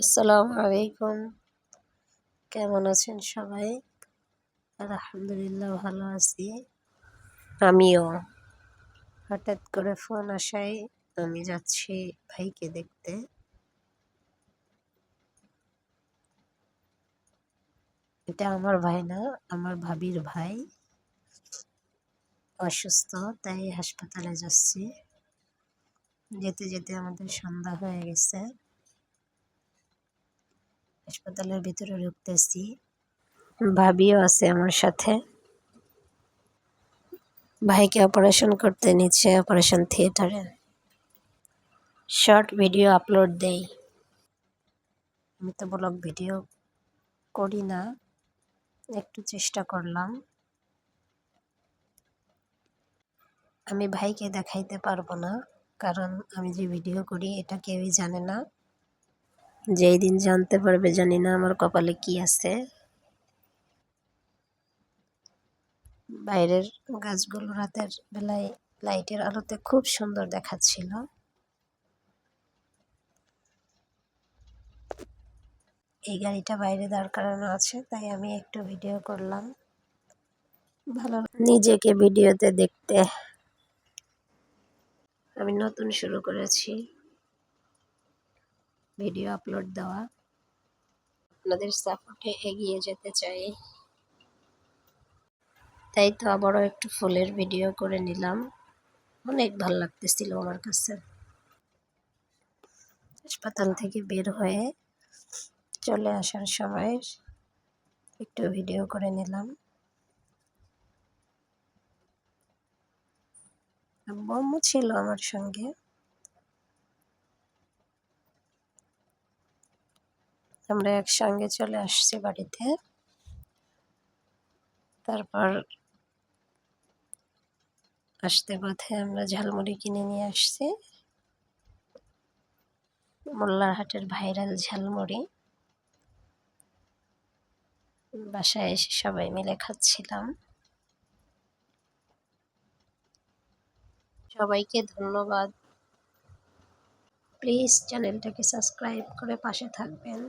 আসসালামু আলাইকুম। কেমন আছেন সবাই? আলহামদুলিল্লাহ ভালো আছি। আমিও। হঠাৎ করে ফোন আসায় আমি যাচ্ছি ভাইকে দেখতে। এটা আমার ভাই না, আমার ভাবির ভাই। অসুস্থ, তাই হাসপাতালে যাচ্ছি। যেতে যেতে আমাদের সন্ধ্যা হয়ে গেছে। হাসপাতালের ভিতরে ঢুকতেছি। ভাবিও আছে আমার সাথে। ভাইকে অপারেশন করতে নিচ্ছে অপারেশন থিয়েটারে। শর্ট ভিডিও আপলোড দেই। আমি তো ব্লগ ভিডিও করি না, একটু চেষ্টা করলাম। আমি ভাইকে দেখাইতে পারবো না, কারণ আমি যে ভিডিও করি এটা কেউই জানে না। যেই দিন জানতে পারবে জানি না আমার কপালে কি আছে। বাইরের গাছগুলো রাতের বেলায় লাইটের আলোতে খুব সুন্দর দেখাচ্ছিল। এই গাড়িটা বাইরে দাঁড় করানো আছে, তাই আমি একটু ভিডিও করলাম। ভালো নিজেকে ভিডিওতে দেখতে। আমি নতুন শুরু করেছি ভিডিও আপলোড দেওয়া। আপনাদের সাপোর্টে এগিয়ে যেতে চাই, তাই তো আবারও একটু ফুলের ভিডিও করে নিলাম। অনেক ভালো লাগতেছিল আমার কাছে। হাসপাতাল থেকে বের হয়ে চলে আসার সময় একটু ভিডিও করে নিলাম। আম্মু ছিল আমার সঙ্গে। আমরা একসঙ্গে চলে আসছি বাড়িতে। তারপর আসতে পথে আমরা ঝালমুড়ি কিনে নিয়ে আসছি। মোল্লারহাটের ভাইরাল ঝালমুড়ি। বাসায় এসে সবাই মিলে খাচ্ছিলাম। সবাইকে ধন্যবাদ। প্লিজ চ্যানেলটাকে সাবস্ক্রাইব করে পাশে থাকবেন।